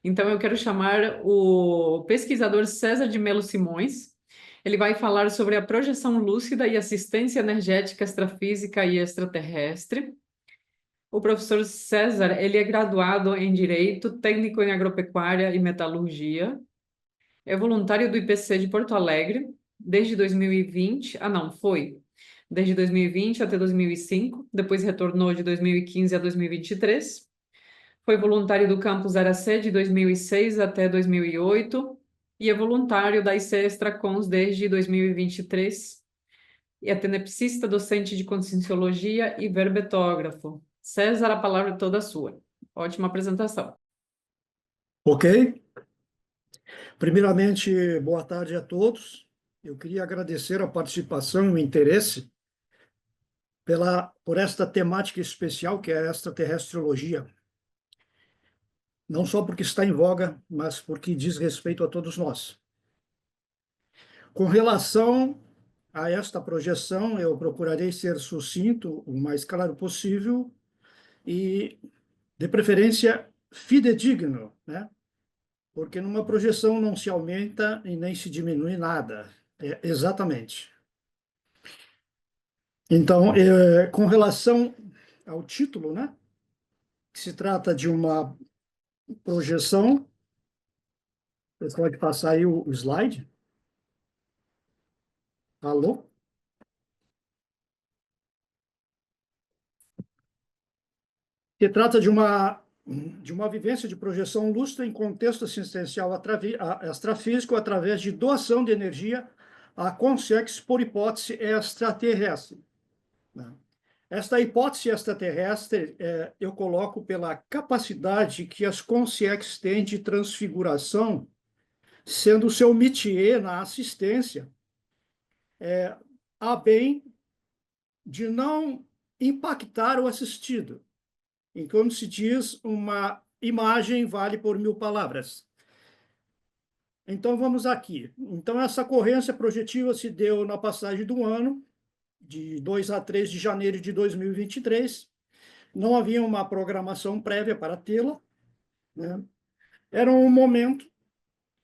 Então, eu quero chamar o pesquisador César de Melo Simões. Ele vai falar sobre a projeção lúcida e assistência energética extrafísica e extraterrestre. O professor César, ele é graduado em Direito, técnico em Agropecuária e Metalurgia. É voluntário do IPC de Porto Alegre desde 2020. Ah, não, foi. Desde 2020 até 2005. Depois retornou de 2015 a 2023. Foi voluntário do campus Aracê de 2006 até 2008 e é voluntário da IC Extracons desde 2023 e é tenepsista, docente de Conscienciologia e verbetógrafo. César, a palavra é toda sua. Ótima apresentação. Ok. Primeiramente, boa tarde a todos. Eu queria agradecer a participação e o interesse por esta temática especial que é a extraterrestriologia. Não só porque está em voga, mas porque diz respeito a todos nós. Com relação a esta projeção, eu procurarei ser sucinto, o mais claro possível e, de preferência, fidedigno, né? Porque numa projeção não se aumenta e nem se diminui nada. Exatamente. Então, com relação ao título, né, que se trata de uma projeção, você pode passar aí o slide. Alô? Se trata de uma vivência de projeção lúcida em contexto assistencial extrafísico através de doação de energia a consciências por hipótese extraterrestre, né? Esta hipótese extraterrestre eu coloco pela capacidade que as consciências têm de transfiguração, sendo o seu métier na assistência, a bem de não impactar o assistido. E como se diz, uma imagem vale por 1000 palavras. Então, vamos aqui. Então, essa ocorrência projetiva se deu na passagem do ano, de 2 a 3 de janeiro de 2023. Não havia uma programação prévia para tê-la, né? Era um momento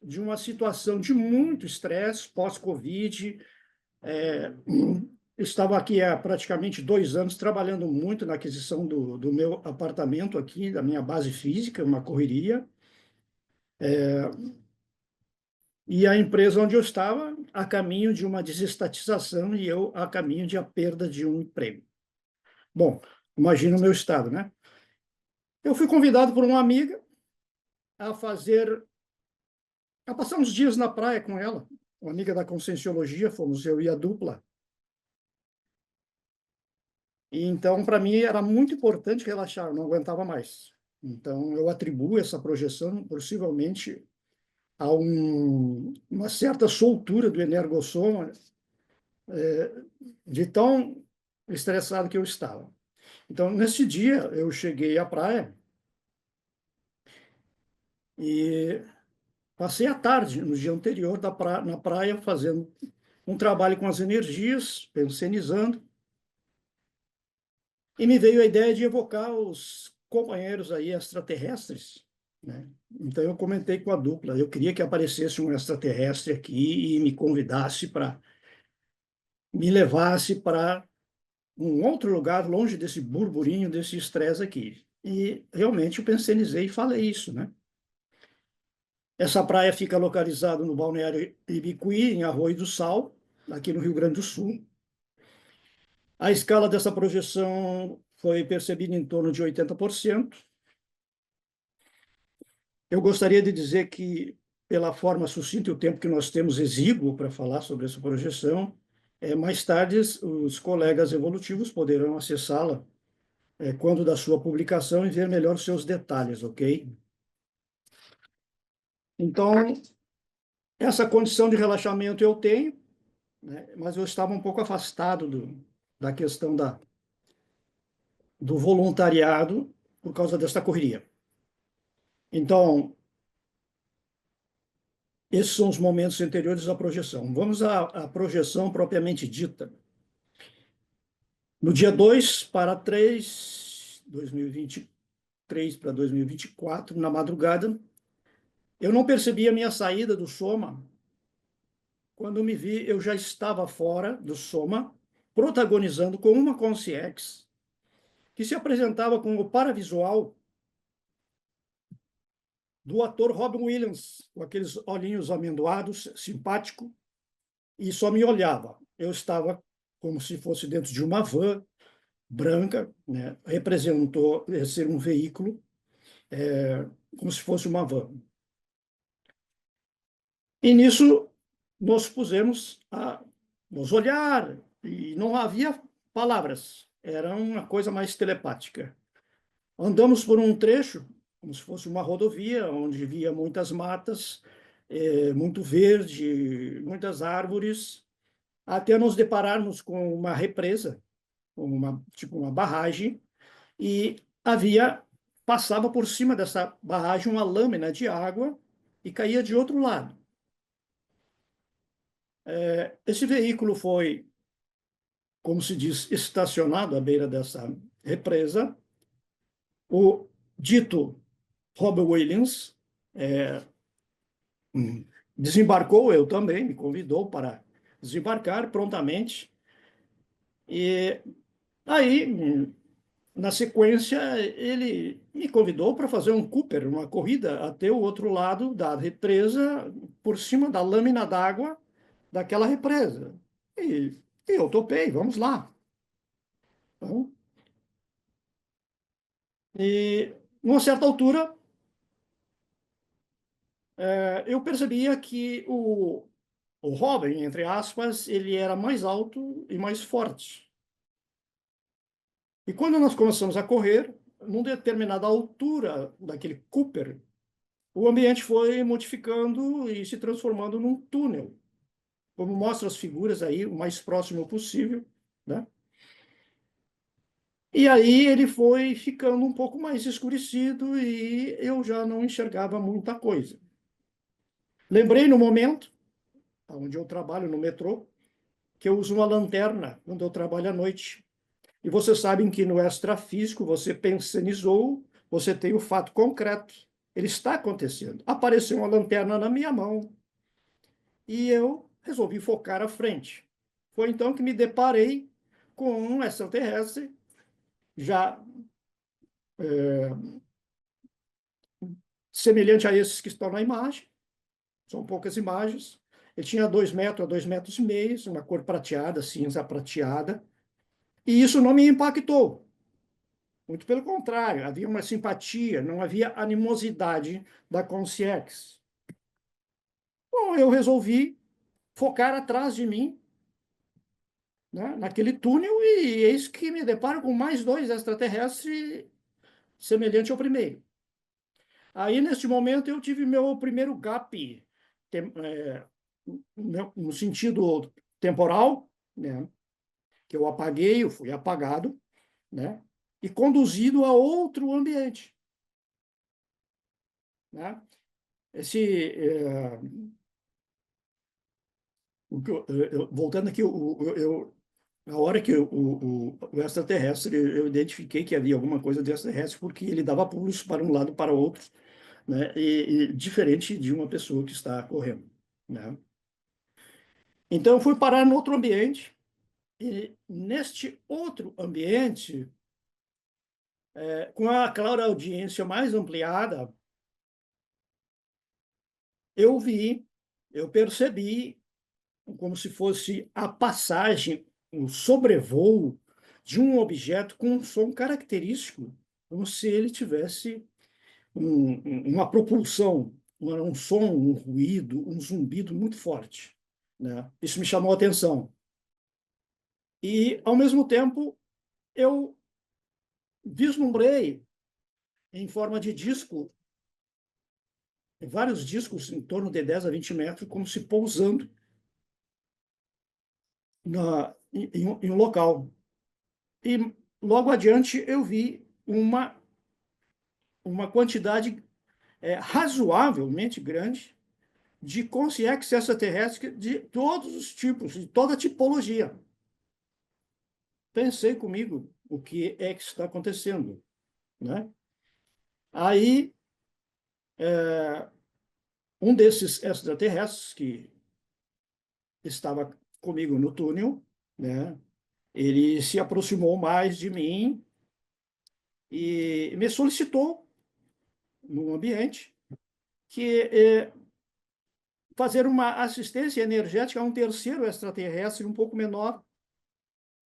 de uma situação de muito estresse pós-Covid. Estava aqui há praticamente 2 anos trabalhando muito na aquisição do meu apartamento aqui, da minha base física, uma correria. E a empresa onde eu estava a caminho de uma desestatização e eu a caminho de a perda de um emprego. Bom, imagina o meu estado, né? Eu fui convidado por uma amiga a passar uns dias na praia com ela, uma amiga da Conscienciologia, fomos eu e a dupla. E então, para mim, era muito importante relaxar, eu não aguentava mais. Então, eu atribuo essa projeção, possivelmente, a uma certa soltura do energossoma, de tão estressado que eu estava. Então, nesse dia, eu cheguei à praia e passei a tarde, no dia anterior, na praia, fazendo um trabalho com as energias, pensenizando, e me veio a ideia de evocar os companheiros aí extraterrestres, né? Então eu comentei com a dupla, eu queria que aparecesse um extraterrestre aqui e me convidasse me levasse para um outro lugar, longe desse burburinho, desse estresse aqui. E realmente eu pensenizei e falei isso, né? Essa praia fica localizada no Balneário Ibicuí, em Arroio do Sal, aqui no Rio Grande do Sul. A escala dessa projeção foi percebida em torno de 80%. Eu gostaria de dizer que, pela forma sucinta e o tempo que nós temos exíguo para falar sobre essa projeção, mais tarde os colegas evolutivos poderão acessá-la quando da sua publicação e ver melhor os seus detalhes, ok? Então, essa condição de relaxamento eu tenho, né, mas eu estava um pouco afastado da questão do voluntariado por causa desta correria. Então, esses são os momentos anteriores à projeção. Vamos à projeção propriamente dita. No dia 2 para 3, 2023 para 2024, na madrugada, Eu não percebi a minha saída do Soma. Quando me vi, eu já estava fora do Soma, protagonizando com uma consciex, que se apresentava com o paravisual do ator Robin Williams, com aqueles olhinhos amendoados, simpático, e só me olhava. Eu estava como se fosse dentro de uma van branca, né? Representou ser um veículo, como se fosse uma van. E nisso nos pusemos a nos olhar, e não havia palavras, era uma coisa mais telepática. Andamos por um trecho, como se fosse uma rodovia, onde via muitas matas, muito verde, muitas árvores, até nos depararmos com uma represa, tipo uma barragem, e passava por cima dessa barragem uma lâmina de água e caía de outro lado. Esse veículo foi, como se diz, estacionado à beira dessa represa. O dito Robert Williams desembarcou, eu também, me convidou para desembarcar prontamente. E aí, na sequência, ele me convidou para fazer um Cooper, uma corrida até o outro lado da represa, por cima da lâmina d'água daquela represa. E, e eu topei, vamos lá. Então, e, numa certa altura, eu percebia que o Robin, entre aspas, ele era mais alto e mais forte. E quando nós começamos a correr, numa determinada altura daquele Cooper, o ambiente foi modificando e se transformando num túnel, como mostra as figuras aí, o mais próximo possível, né? E aí ele foi ficando um pouco mais escurecido e eu já não enxergava muita coisa. Lembrei no momento, onde eu trabalho no metrô, que eu uso uma lanterna quando eu trabalho à noite. E vocês sabem que no extrafísico você pensanizou, você tem o fato concreto. Ele está acontecendo. Apareceu uma lanterna na minha mão e eu resolvi focar à frente. Foi então que me deparei com um extraterrestre já semelhante a esses que estão na imagem. São poucas imagens. Ele tinha 2 metros a 2,5 metros, uma cor prateada, cinza prateada. E isso não me impactou. Muito pelo contrário, havia uma simpatia, não havia animosidade da consciência. Bom, eu resolvi focar atrás de mim, né, naquele túnel, e eis que me deparo com mais dois extraterrestres semelhante ao primeiro. Aí, neste momento, eu tive meu primeiro gap, no sentido temporal, né, que eu apaguei, eu fui apagado, né, e conduzido a outro ambiente. Né? Esse, voltando aqui, na hora que o extraterrestre, eu identifiquei que havia alguma coisa de extraterrestre porque ele dava pulos para um lado para o outro, né? E diferente de uma pessoa que está correndo, né? Então, eu fui parar no outro ambiente, e neste outro ambiente, com a clara audiência mais ampliada, eu vi, eu percebi como se fosse a passagem, o sobrevoo de um objeto com um som característico, como se ele tivesse uma propulsão, um som, um ruído, um zumbido muito forte, né? Isso me chamou a atenção. E, ao mesmo tempo, eu vislumbrei, em forma de disco, vários discos em torno de 10 a 20 metros, como se pousando em um local. E logo adiante eu vi uma quantidade razoavelmente grande de consciência extraterrestre de todos os tipos, de toda a tipologia. Pensei comigo o que é que está acontecendo, né? Aí Um desses extraterrestres que estava comigo no túnel, né, ele se aproximou mais de mim e me solicitou, no ambiente, que fazer uma assistência energética a um terceiro extraterrestre um pouco menor.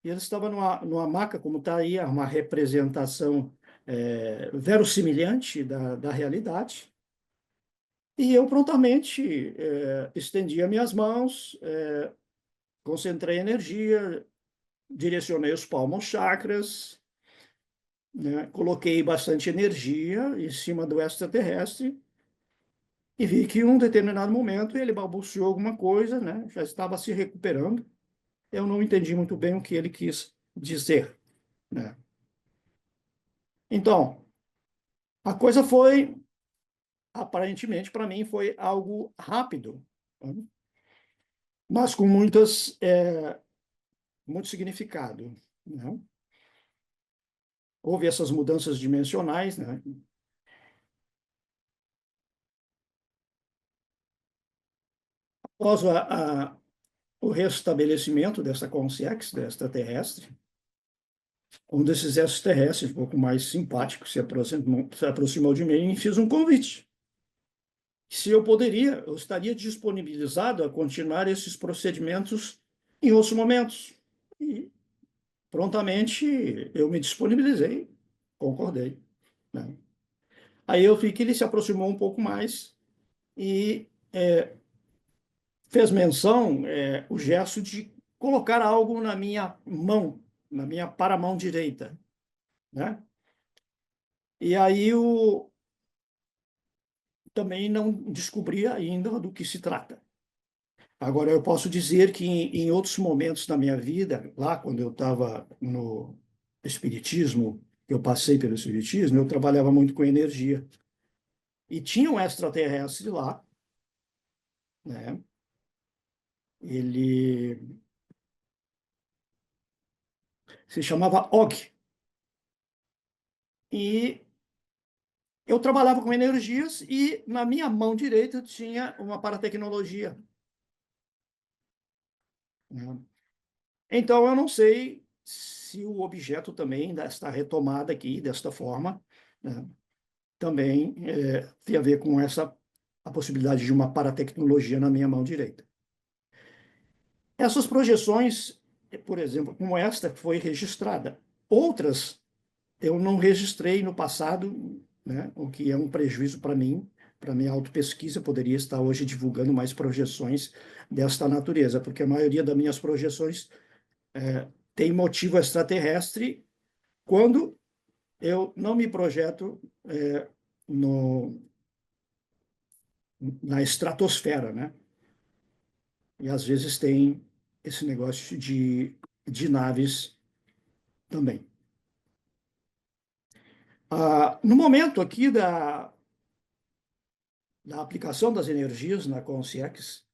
E ele estava numa maca, como está aí, uma representação verossimilhante da realidade. E eu prontamente estendi as minhas mãos, concentrei energia, direcionei os palmos chakras, né, coloquei bastante energia em cima do extraterrestre e vi que em um determinado momento ele balbuciou alguma coisa, né, já estava se recuperando. Eu não entendi muito bem o que ele quis dizer, né? Então, a coisa foi, aparentemente, para mim, foi algo rápido, né? Mas com muito significado, né? Houve essas mudanças dimensionais, né? Após o restabelecimento dessa consciência extraterrestre, um desses extraterrestres, um pouco mais simpático, se aproximou de mim e fez um convite. Se eu estaria disponibilizado a continuar esses procedimentos em outros momentos. E prontamente eu me disponibilizei, concordei, né? Aí eu vi que ele se aproximou um pouco mais e fez menção, o gesto de colocar algo na minha mão, na minha paramão direita, né? E aí eu também não descobri ainda do que se trata. Agora, eu posso dizer que em outros momentos da minha vida, lá quando eu estava no Espiritismo, eu passei pelo Espiritismo, eu trabalhava muito com energia. E tinha um extraterrestre lá, né? Ele se chamava Og. E eu trabalhava com energias e na minha mão direita tinha uma paratecnologia, né? Então, eu não sei se o objeto também desta retomada aqui, desta forma, né, também tem a ver com a possibilidade de uma paratecnologia na minha mão direita. Essas projeções, por exemplo, como esta foi registrada. Outras eu não registrei no passado, né, o que é um prejuízo para minha autopesquisa, poderia estar hoje divulgando mais projeções desta natureza, porque a maioria das minhas projeções tem motivo extraterrestre quando eu não me projeto no, na estratosfera, né? E às vezes tem esse negócio de naves também. No momento aqui da aplicação das energias na Consciex,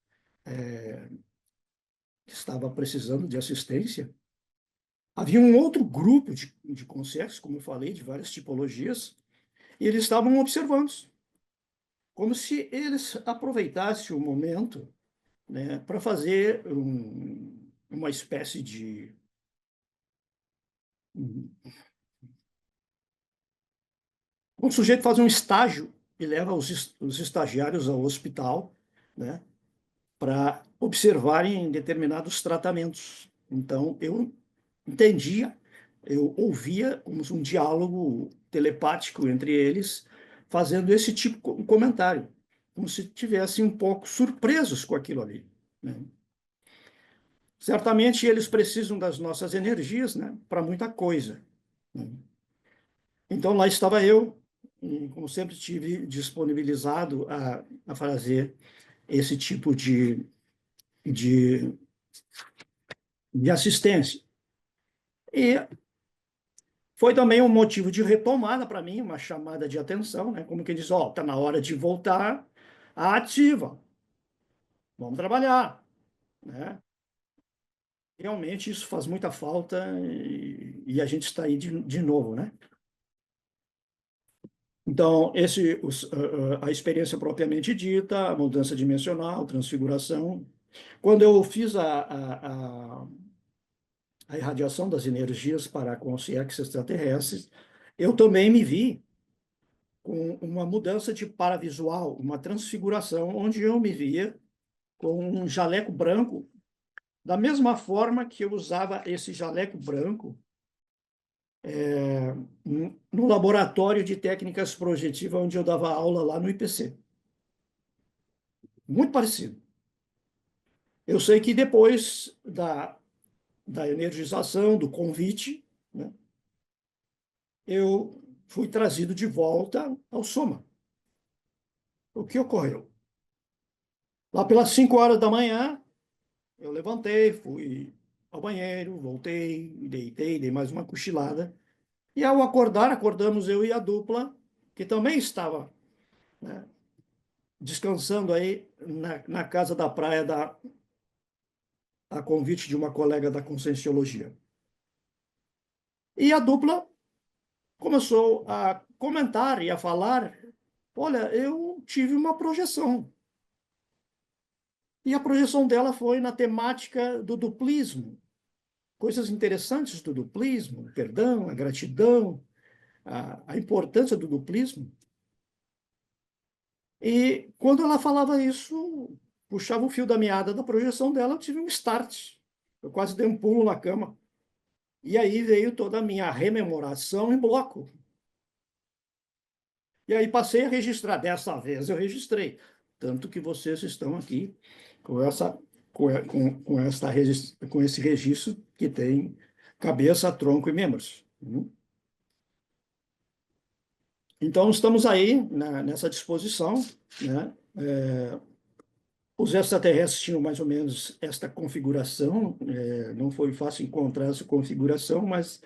que estava precisando de assistência, havia um outro grupo de Consciex, como eu falei, de várias tipologias, e eles estavam observando, como se eles aproveitassem o momento, né, para fazer uma espécie de um sujeito faz um estágio e leva os estagiários ao hospital, né, para observarem determinados tratamentos. Então, eu entendia, eu ouvia como um diálogo telepático entre eles, fazendo esse tipo de comentário, como se estivessem um pouco surpresos com aquilo ali, né? Certamente eles precisam das nossas energias, né, para muita coisa, né? Então lá estava eu, e, como sempre tive disponibilizado a fazer esse tipo de, de assistência. E foi também um motivo de retomada para mim, uma chamada de atenção, né? Como que diz, ó, está na hora de voltar à ativa, vamos trabalhar, né? Realmente isso faz muita falta e a gente está aí de novo, né? Então, a experiência propriamente dita, a mudança dimensional, transfiguração. Quando eu fiz a irradiação das energias para consciências extraterrestres, eu também me vi com uma mudança de paravisual, uma transfiguração, onde eu me via com um jaleco branco, da mesma forma que eu usava esse jaleco branco no laboratório de técnicas projetivas, onde eu dava aula lá no IPC. Muito parecido. Eu sei que depois da energização, do convite, né, eu fui trazido de volta ao Soma. O que ocorreu? Lá pelas 5 horas da manhã, eu levantei, fui ao banheiro, voltei, deitei, dei mais uma cochilada. E ao acordar, acordamos eu e a dupla, que também estava, né, descansando aí na casa da praia a convite de uma colega da Conscienciologia. E a dupla começou a comentar e a falar: olha, eu tive uma projeção. E a projeção dela foi na temática do duplismo. Coisas interessantes do duplismo, o perdão, a gratidão, a importância do duplismo. E quando ela falava isso, puxava o fio da meada da projeção dela, eu tive um start. Eu quase dei um pulo na cama. E aí veio toda a minha rememoração em bloco. E aí passei a registrar. Dessa vez eu registrei. Tanto que vocês estão aqui com com esse registro que tem cabeça, tronco e membros. Então, estamos aí nessa disposição, né? Os extraterrestres tinham mais ou menos esta configuração, não foi fácil encontrar essa configuração, mas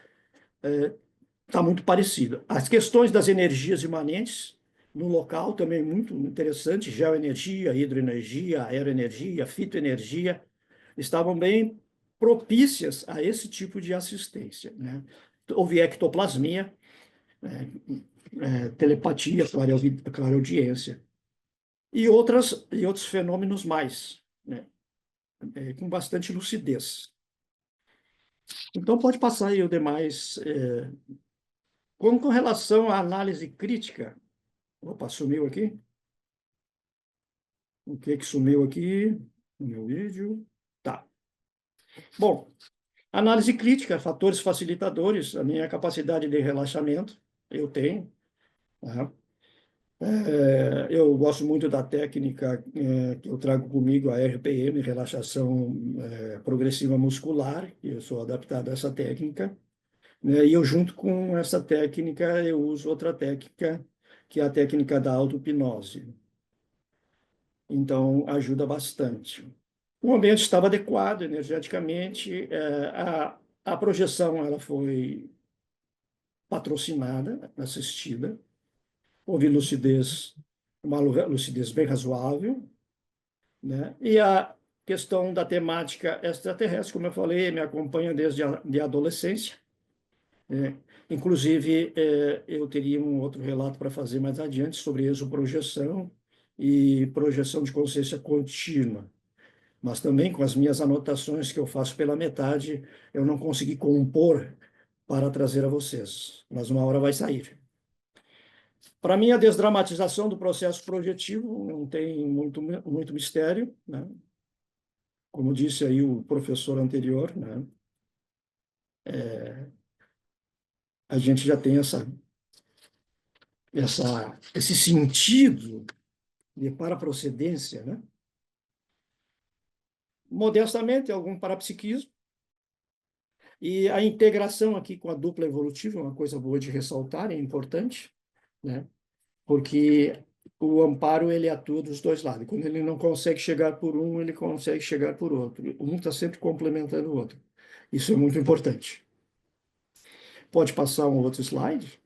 está muito parecido. As questões das energias imanentes no local também muito interessante, geoenergia, hidroenergia, aeroenergia, fitoenergia, estavam bem propícias a esse tipo de assistência, né? Houve ectoplasmia, telepatia, clareaudiência e outros fenômenos mais, né? Com bastante lucidez. Então, pode passar aí o demais. Com relação à análise crítica, opa, sumiu aqui? O que sumiu aqui no meu vídeo? Tá. Bom, análise crítica, fatores facilitadores, a minha capacidade de relaxamento, eu tenho. Tá? Eu gosto muito da técnica que eu trago comigo, a RPM, relaxação progressiva muscular, e eu sou adaptado a essa técnica. Né? E eu, junto com essa técnica, eu uso outra técnica, que é a técnica da auto-hipnose. Então, ajuda bastante. O ambiente estava adequado energeticamente, a projeção ela foi patrocinada, assistida, houve lucidez, uma lucidez bem razoável, né? E a questão da temática extraterrestre, como eu falei, me acompanha desde a de adolescência, né? Inclusive, eu teria um outro relato para fazer mais adiante sobre exoprojeção e projeção de consciência contínua. Mas também com as minhas anotações que eu faço pela metade, eu não consegui compor para trazer a vocês. Mas uma hora vai sair. Para mim, a desdramatização do processo projetivo não tem muito mistério, né? Como disse aí o professor anterior, né? A gente já tem esse sentido de paraprocedência, né? Modestamente, algum parapsiquismo. E a integração aqui com a dupla evolutiva é uma coisa boa de ressaltar, é importante, né? Porque o amparo ele atua dos dois lados. Quando ele não consegue chegar por um, ele consegue chegar por outro. Um está sempre complementando o outro. Isso é muito importante. Pode passar um outro slide.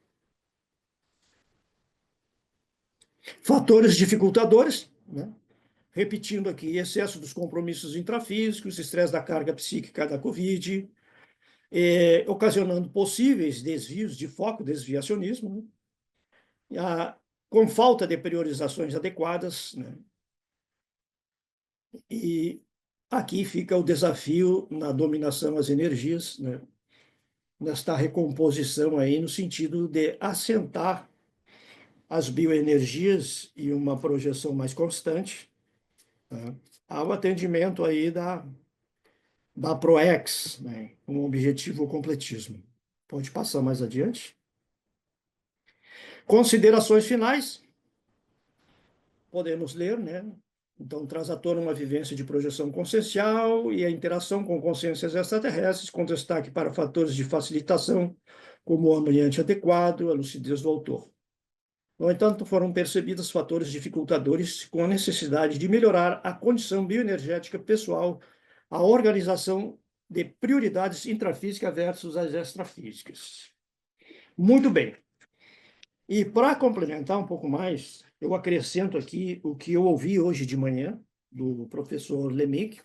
Fatores dificultadores, né? Repetindo aqui, excesso dos compromissos intrafísicos, estresse da carga psíquica da Covid, ocasionando possíveis desvios de foco, desviacionismo, né? com falta de priorizações adequadas, né? E aqui fica o desafio na dominação às energias, né? Nesta recomposição aí, no sentido de assentar as bioenergias e uma projeção mais constante, né, ao atendimento aí da ProEx, né, com o objetivo completismo. Pode passar mais adiante. Considerações finais, podemos ler, né? Então, traz à tona uma vivência de projeção consciencial e a interação com consciências extraterrestres, com destaque para fatores de facilitação, como o ambiente adequado, a lucidez do autor. No entanto, foram percebidos fatores dificultadores com a necessidade de melhorar a condição bioenergética pessoal, a organização de prioridades intrafísicas versus as extrafísicas. Muito bem. E para complementar um pouco mais, eu acrescento aqui o que eu ouvi hoje de manhã do professor Lemick.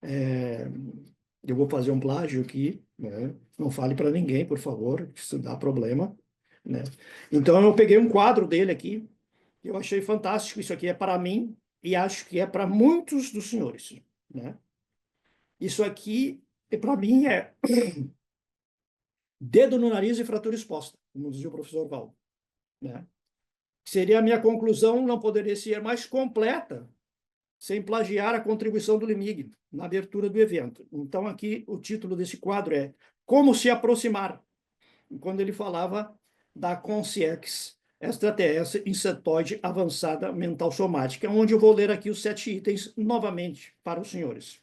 Eu vou fazer um plágio aqui, né? Não fale para ninguém, por favor, isso dá problema, né? Então eu peguei um quadro dele aqui, eu achei fantástico. Isso aqui é para mim e acho que é para muitos dos senhores, né? Isso aqui, para mim, é dedo no nariz e fratura exposta, como dizia o professor Val, né? Seria a minha conclusão, não poderia ser mais completa sem plagiar a contribuição do Lemig na abertura do evento. Então, aqui, o título desse quadro é Como se aproximar, quando ele falava da consciex extraterrestre insetoide avançada mental somática, onde eu vou ler aqui os 7 itens novamente para os senhores.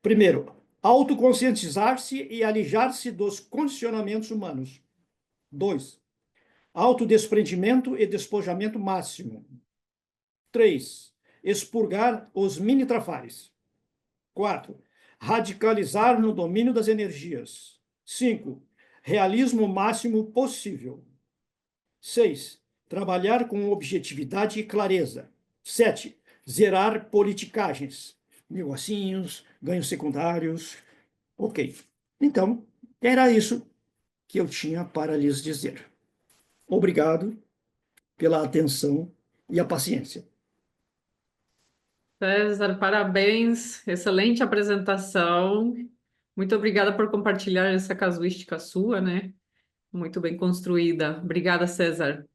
Primeiro, autoconscientizar-se e alijar-se dos condicionamentos humanos. 2, autodesprendimento e despojamento máximo. 3, expurgar os mini-trafares. 4, radicalizar no domínio das energias. 5, realismo máximo possível. 6, trabalhar com objetividade e clareza. 7, zerar politicagens, negocinhos, ganhos secundários. Ok. Então, era isso que eu tinha para lhes dizer. Obrigado pela atenção e a paciência. César, parabéns, excelente apresentação. Muito obrigada por compartilhar essa casuística sua, né? Muito bem construída. Obrigada, César.